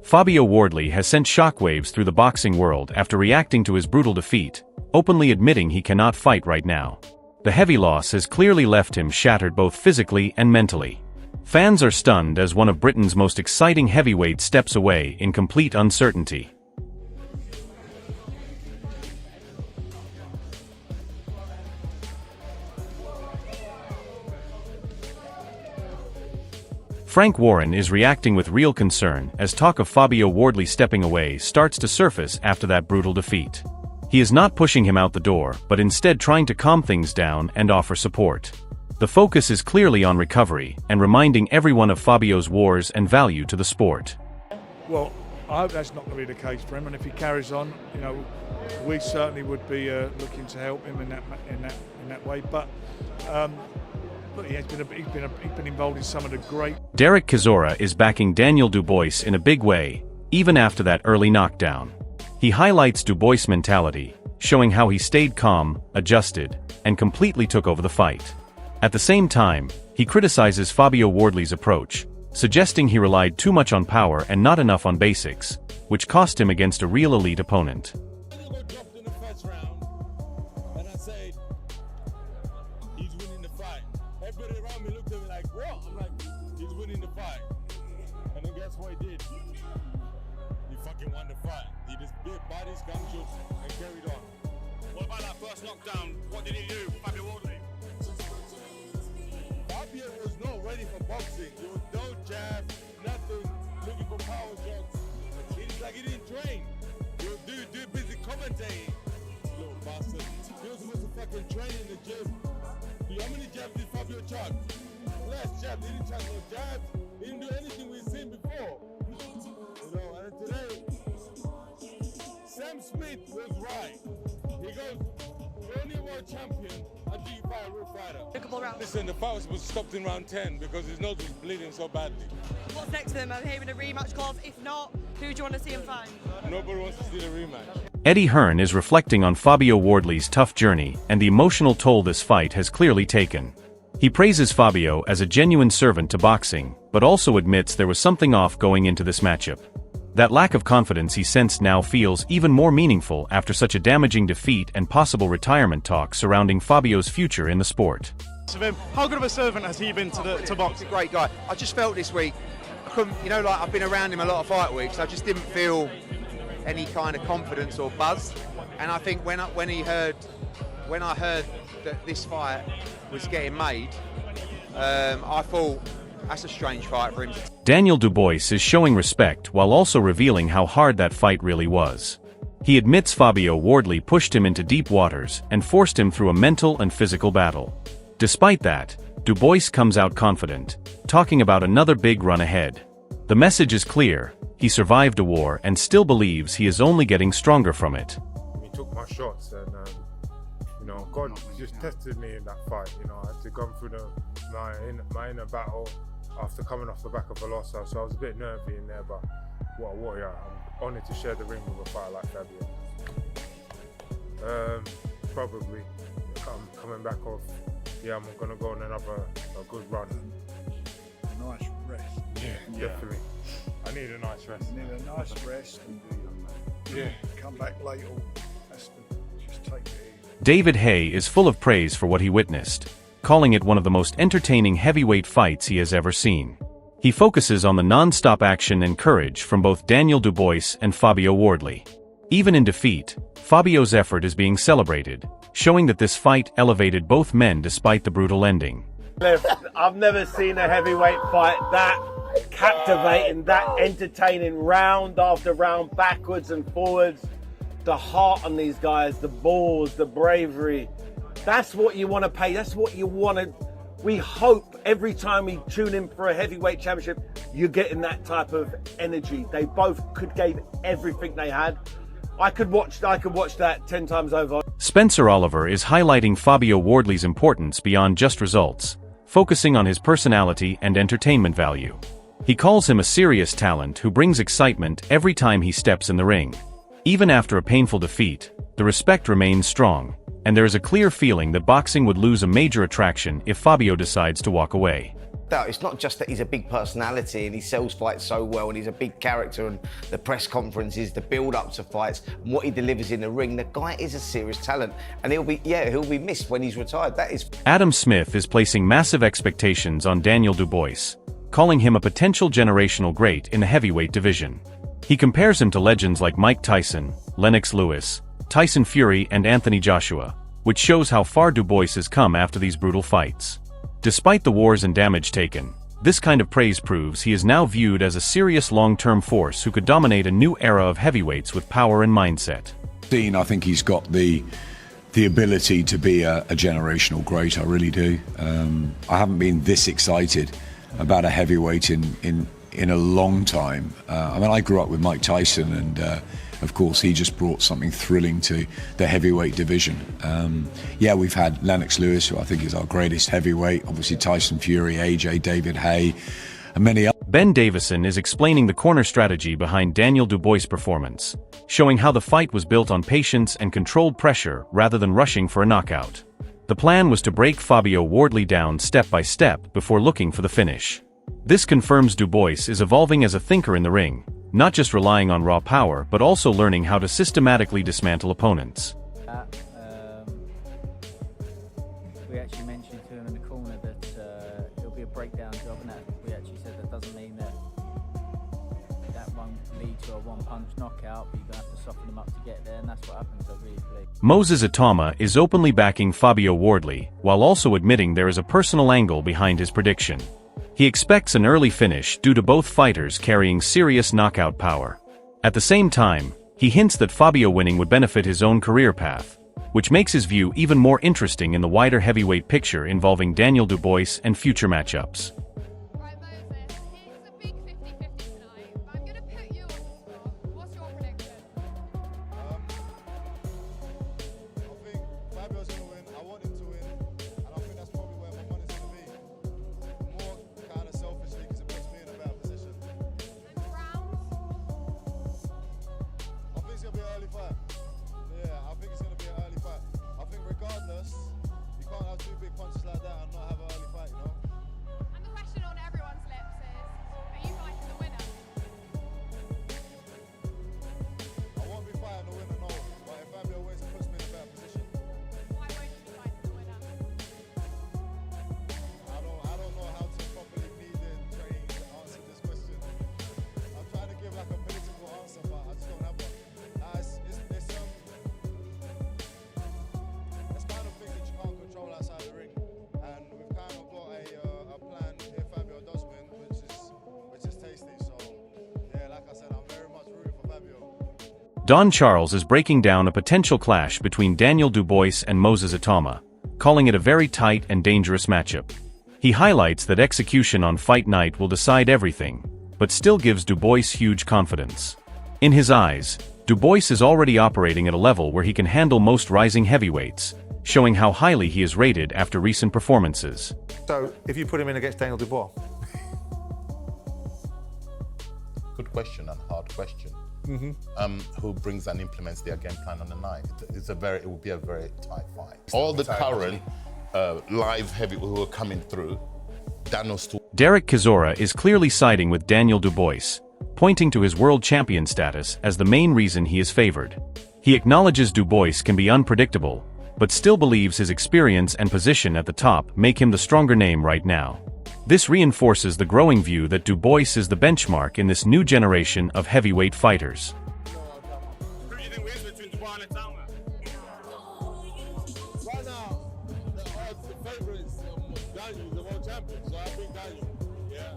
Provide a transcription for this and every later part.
Fabio Wardley has sent shockwaves through the boxing world after reacting to his brutal defeat, openly admitting he cannot fight right now. The heavy loss has clearly left him shattered both physically and mentally. Fans are stunned as one of Britain's most exciting heavyweights steps away in complete uncertainty. Frank Warren is reacting with real concern as talk of Fabio Wardley stepping away starts to surface after that brutal defeat. He is not pushing him out the door, but instead trying to calm things down and offer support. The focus is clearly on recovery and reminding everyone of Fabio's wars and value to the sport. Well, I hope that's not going to be the case for him, and if he carries on, we certainly would be looking to help him in that way. But look, he's been involved in some of the great. Derek Chisora is backing Daniel Dubois in a big way, even after that early knockdown. He highlights Dubois' mentality, showing how he stayed calm, adjusted, and completely took over the fight. At the same time, he criticizes Fabio Wardley's approach, suggesting he relied too much on power and not enough on basics, which cost him against a real elite opponent. Everybody around me looked at me like, what? I'm like, he's winning the fight. And then guess what he did? He fucking won the fight. He just bit bodies, gunshots, and carried on. What about that first knockdown? What did he do, Fabio Wardley? Fabio was not ready for boxing. There was no jab, nothing, looking for power shots. It's like he didn't train. He was too busy commentating. Little bastard. He was supposed to fucking train in the gym. How many jabs did Fabio charge? Last jab, he didn't charge no jabs. He didn't do anything we've seen before. And today, Sam Smith was right. He goes, you're only a world champion until you fight a real fighter. Listen, the fight was supposed to stop in round 10 because his nose was bleeding so badly. What's next for him? I'm hearing a rematch calls. If not, who do you want to see him fight? Nobody wants to see the rematch. Eddie Hearn is reflecting on Fabio Wardley's tough journey and the emotional toll this fight has clearly taken. He praises Fabio as a genuine servant to boxing, but also admits there was something off going into this matchup. That lack of confidence he sensed now feels even more meaningful after such a damaging defeat and possible retirement talk surrounding Fabio's future in the sport. How good of a servant has he been to boxing? He's a great guy. I just felt this week, I've been around him a lot of fight weeks, I just didn't feel any kind of confidence or buzz, and I think when I heard that this fight was getting made, I thought that's a strange fight for him. Daniel Dubois is showing respect while also revealing how hard that fight really was. He admits Fabio Wardley pushed him into deep waters and forced him through a mental and physical battle. Despite that, Dubois comes out confident, talking about another big run ahead. The message is clear. He survived a war and still believes he is only getting stronger from it. He took my shots and, God just tested me in that fight. I had to go through my inner battle after coming off the back of a loss. So I was a bit nervy in there, but what a warrior. I'm honoured to share the ring with a fighter like Fabio. Probably coming back off, I'm going to go on a good run. Nice rest. Yeah, definitely. I need a nice rest. You need a nice rest and come back late or just take it easy. David Haye is full of praise for what he witnessed, calling it one of the most entertaining heavyweight fights he has ever seen. He focuses on the non-stop action and courage from both Daniel Dubois and Fabio Wardley. Even in defeat, Fabio's effort is being celebrated, showing that this fight elevated both men despite the brutal ending. I've never seen a heavyweight fight that captivating, that entertaining, round after round, backwards and forwards. The heart on these guys, the balls, the bravery. That's what you want to pay. That's what you want to. We hope every time we tune in for a heavyweight championship, you're getting that type of energy. They both gave everything they had. I could watch that 10 times over. Spencer Oliver is highlighting Fabio Wardley's importance beyond just results, focusing on his personality and entertainment value. He calls him a serious talent who brings excitement every time he steps in the ring. Even after a painful defeat, the respect remains strong, and there is a clear feeling that boxing would lose a major attraction if Fabio decides to walk away. It's not just that he's a big personality and he sells fights so well and he's a big character, and the press conferences, the build-up to fights, and what he delivers in the ring. The guy is a serious talent, and he'll be missed when he's retired. That is. Adam Smith is placing massive expectations on Daniel Dubois, calling him a potential generational great in the heavyweight division. He compares him to legends like Mike Tyson, Lennox Lewis, Tyson Fury, and Anthony Joshua, which shows how far Dubois has come after these brutal fights. Despite the wars and damage taken, this kind of praise proves he is now viewed as a serious long-term force who could dominate a new era of heavyweights with power and mindset. I think he's got the ability to be a generational great. I really do. I haven't been this excited about a heavyweight in a long time. I mean, I grew up with Mike Tyson, and of course he just brought something thrilling to the heavyweight division. We've had Lennox Lewis, who I think is our greatest heavyweight, obviously Tyson Fury, AJ, David Haye, and many others. Ben Davison is explaining the corner strategy behind Daniel Dubois' performance, showing how the fight was built on patience and controlled pressure rather than rushing for a knockout. The plan was to break Fabio Wardley down step by step before looking for the finish. This confirms Dubois is evolving as a thinker in the ring, not just relying on raw power but also learning how to systematically dismantle opponents. We actually mentioned to him in the corner that it'll be a breakdown job, and that we actually said that doesn't mean that won't lead to a one-punch knockout, but you're going to have to soften them up to get there, and that's what happened, so really pleased. Moses Atama is openly backing Fabio Wardley, while also admitting there is a personal angle behind his prediction. He expects an early finish due to both fighters carrying serious knockout power. At the same time, he hints that Fabio winning would benefit his own career path, which makes his view even more interesting in the wider heavyweight picture involving Daniel Dubois and future matchups. Right, Moses, it's a big 50-50 tonight, but I'm going to put you on the spot. What's your prediction? I think Fabio's going to win. I want him to win, and I think that's probably where my money's going to be. More kind of selfishly, because it puts me in a better position. And rounds? I think it's going to be an early fight. Yeah, I think it's going to be an early fight. I think regardless, you can't have two big punches like that and not have an early fight, you know? And the question on everyone's lips is, are you fighting the winner? I won't be fighting the winner, no. But if Fabio wins, it puts me in a better position. Why won't you be fighting the winner? I don't know how to properly lead and train to answer this question. I'm trying to give like a political answer, but I just don't have one. It's kind of things that you can't control outside the ring, and we've kind of got a plan if Fabio does win, which is tasty. So yeah, like I said, I'm very much rooting for Fabio. Don Charles is breaking down a potential clash between Daniel Dubois and Moses Atama, calling it a very tight and dangerous matchup. He highlights that execution on fight night will decide everything, but still gives Dubois huge confidence. In his eyes, Dubois is already operating at a level where he can handle most rising heavyweights, showing how highly he is rated after recent performances. So, if you put him in against Daniel Dubois? Good question and hard question. Who brings and implements their game plan on the night? It will be a very tight fight. All the current live heavyweights who are coming through, Derek Chisora is clearly siding with Daniel Dubois, pointing to his world champion status as the main reason he is favored. He acknowledges Dubois can be unpredictable, but still believes his experience and position at the top make him the stronger name right now. This reinforces the growing view that Dubois is the benchmark in this new generation of heavyweight fighters. Who do you think wins between Dubois and Atama? Right now, the favourites, Daniel, the world champion, so I think Daniel, yeah.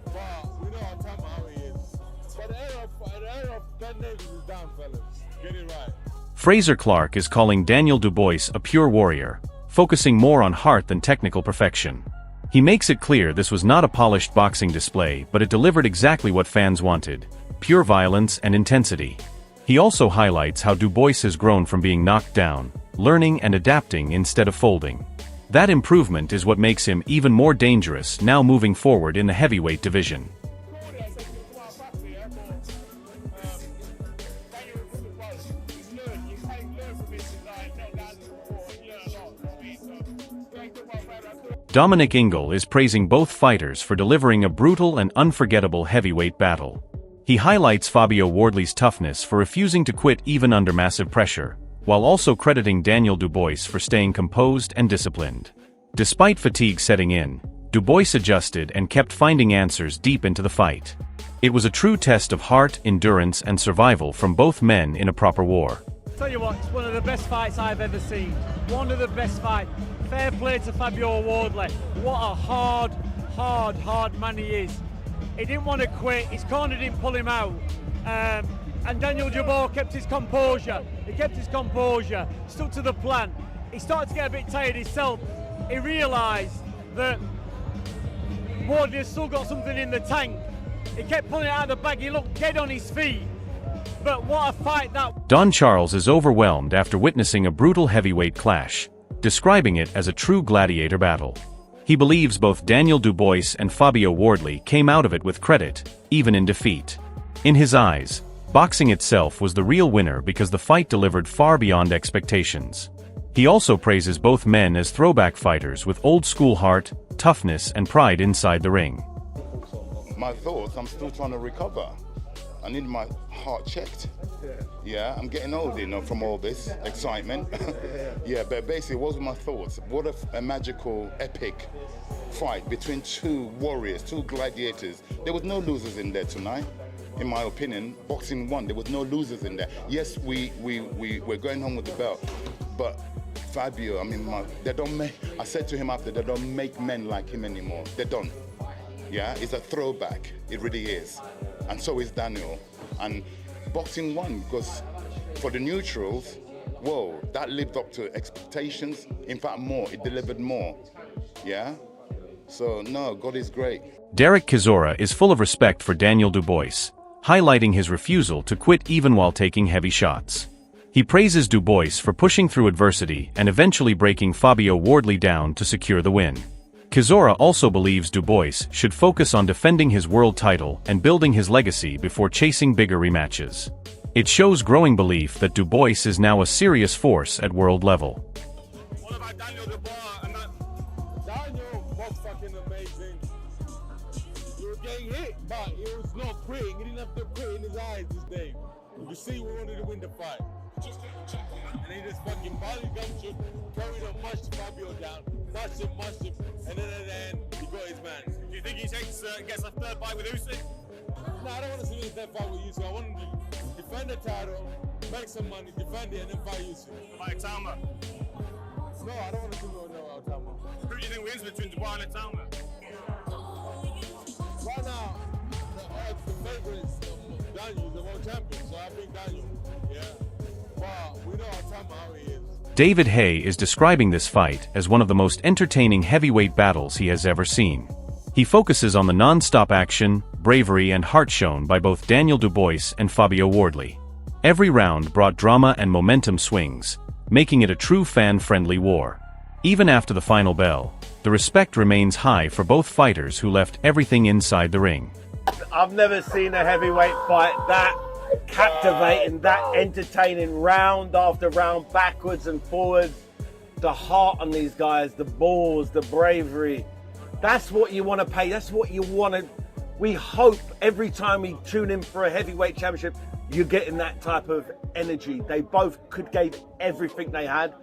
But we know Atama how he is. But the era of Ben Davies is down, fellas. Get it right. Fraser Clark is calling Daniel Dubois a pure warrior, focusing more on heart than technical perfection. He makes it clear this was not a polished boxing display, but it delivered exactly what fans wanted: pure violence and intensity. He also highlights how Dubois has grown from being knocked down, learning and adapting instead of folding. That improvement is what makes him even more dangerous now moving forward in the heavyweight division. Dominic Ingle is praising both fighters for delivering a brutal and unforgettable heavyweight battle. He highlights Fabio Wardley's toughness for refusing to quit even under massive pressure, while also crediting Daniel Dubois for staying composed and disciplined. Despite fatigue setting in, Dubois adjusted and kept finding answers deep into the fight. It was a true test of heart, endurance, and survival from both men in a proper war. Tell you what, it's one of the best fights I've ever seen. One of the best fights. Fair play to Fabio Wardley. What a hard man he is. He didn't want to quit. His corner didn't pull him out. And Daniel Dubois kept his composure. He kept his composure, stuck to the plan. He started to get a bit tired himself. He realised that Wardley has still got something in the tank. He kept pulling it out of the bag. He looked dead on his feet. But what a fight that... Don Charles is overwhelmed after witnessing a brutal heavyweight clash, describing it as a true gladiator battle. He believes both Daniel Dubois and Fabio Wardley came out of it with credit, even in defeat. In his eyes, boxing itself was the real winner because the fight delivered far beyond expectations. He also praises both men as throwback fighters with old-school heart, toughness, and pride inside the ring. My thoughts, I'm still trying to recover. I need my heart checked. Yeah, I'm getting old, you know, from all this excitement. Yeah, but basically, what was my thoughts? What a magical, epic fight between two warriors, two gladiators. There was no losers in there tonight, in my opinion. Boxing won. There was no losers in there. Yes, we're going home with the belt, but Fabio, I mean, they don't make. I said to him after, they don't make men like him anymore. They don't. Yeah, it's a throwback. It really is. And so is Daniel. And boxing won because for the neutrals, whoa, that lived up to expectations. In fact, more. It delivered more. Yeah? So, no, God is great. Derek Chisora is full of respect for Daniel Dubois, highlighting his refusal to quit even while taking heavy shots. He praises Dubois for pushing through adversity and eventually breaking Fabio Wardley down to secure the win. Chisora also believes Dubois should focus on defending his world title and building his legacy before chasing bigger rematches. It shows growing belief that Dubois is now a serious force at world level. What about Daniel Dubois and that? Daniel was fucking amazing. He was getting hit, but he was not quitting. He didn't have to quit in his eyes this day. You see, we wanted to win the fight. And he just fucking body gumshoe, carried on, mushed Fabio down, mushed him, and then at the end, he got his man. Do you think he gets a third fight with Usyk? No, I don't want to see him in a third fight with Usyk. I want him to defend the title, make some money, defend it, and then fight Usyk. Like Talma? No, I don't want to see him with Talma. Who do you think wins between Dubois and Talma? Right now, the favorite is Daniel, the world champion, so I think Daniel, yeah. But we know how he is. David Haye is describing this fight as one of the most entertaining heavyweight battles he has ever seen. He focuses on the non-stop action, bravery, and heart shown by both Daniel Dubois and Fabio Wardley. Every round brought drama and momentum swings, making it a true fan-friendly war. Even after the final bell, the respect remains high for both fighters who left everything inside the ring. I've never seen a heavyweight fight that captivating, that entertaining, round after round, backwards and forwards. The heart on these guys, the balls, the bravery. That's what you want to pay. That's what you want to. We hope every time we tune in for a heavyweight championship, you're getting that type of energy. They both gave everything they had.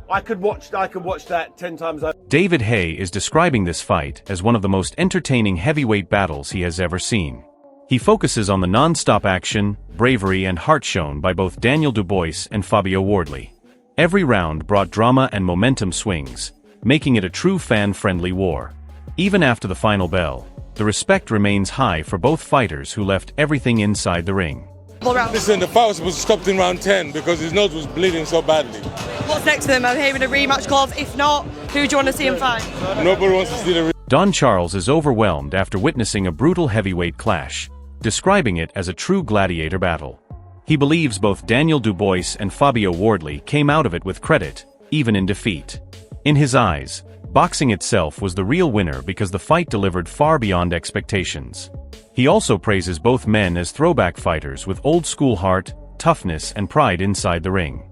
I could watch that 10 times over. David Haye is describing this fight as one of the most entertaining heavyweight battles he has ever seen. He focuses on the non-stop action, bravery, and heart shown by both Daniel Dubois and Fabio Wardley. Every round brought drama and momentum swings, making it a true fan-friendly war. Even after the final bell, the respect remains high for both fighters who left everything inside the ring. Listen, the fight was supposed to stop in round 10 because his nose was bleeding so badly. What's next for them? I'm hearing a rematch calls. If not, who do you want to see him fight? Nobody wants to see the Don Charles is overwhelmed after witnessing a brutal heavyweight clash, describing it as a true gladiator battle. He believes both Daniel Dubois and Fabio Wardley came out of it with credit, even in defeat. In his eyes, boxing itself was the real winner because the fight delivered far beyond expectations. He also praises both men as throwback fighters with old-school heart, toughness, and pride inside the ring.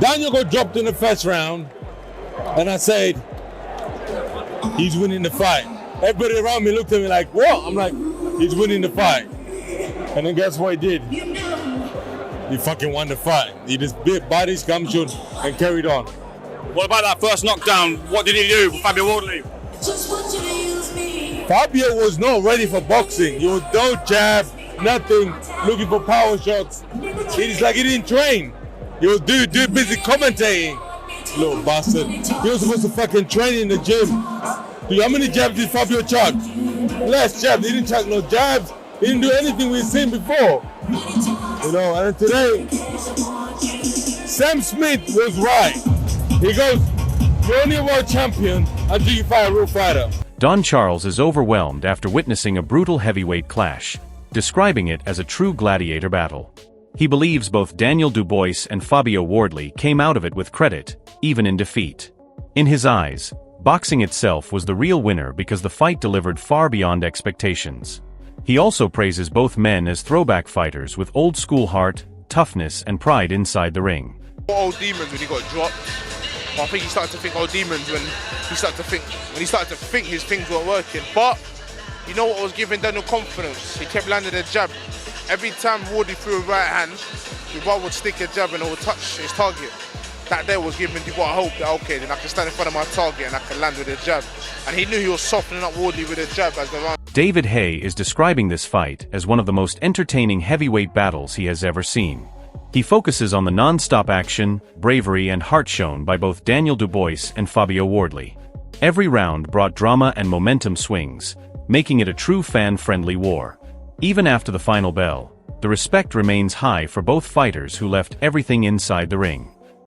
Daniel got dropped in the first round, and I said, he's winning the fight. Everybody around me looked at me like, what? I'm like, he's winning the fight. And then guess what he did? He fucking won the fight. He just bit bodies, gumshoe, and carried on. What about that first knockdown? What did he do, Fabio Wardley? Fabio was not ready for boxing. He was no jab, nothing, looking for power shots. It's like he didn't train. He was busy commentating. Little bastard. He was supposed to fucking train in the gym. Dude, how many jabs did Fabio chuck? Less jabs. He didn't chuck no jabs. He didn't do anything we've seen before. You know, and today, Sam Smith was right. He goes, you're only a world champion until you fight a real fighter. Don Charles is overwhelmed after witnessing a brutal heavyweight clash, describing it as a true gladiator battle. He believes both Daniel Dubois and Fabio Wardley came out of it with credit, even in defeat. In his eyes, boxing itself was the real winner because the fight delivered far beyond expectations. He also praises both men as throwback fighters with old-school heart, toughness, and pride inside the ring. Old demons when he got dropped. I think he started to think old demons when he started to think his things weren't working. But you know what was giving Daniel confidence? He kept landing a jab. Every time Wardley threw a right hand, Dubois would stick a jab and it would touch his target. That there was giving Dubois hope that, okay, then I can stand in front of my target and I can land with a jab. And he knew he was softening up Wardley with a jab as the round. David Haye is describing this fight as one of the most entertaining heavyweight battles he has ever seen. He focuses on the non-stop action, bravery, and heart shown by both Daniel Dubois and Fabio Wardley. Every round brought drama and momentum swings, making it a true fan-friendly war. Even after the final bell, the respect remains high for both fighters who left everything inside the ring.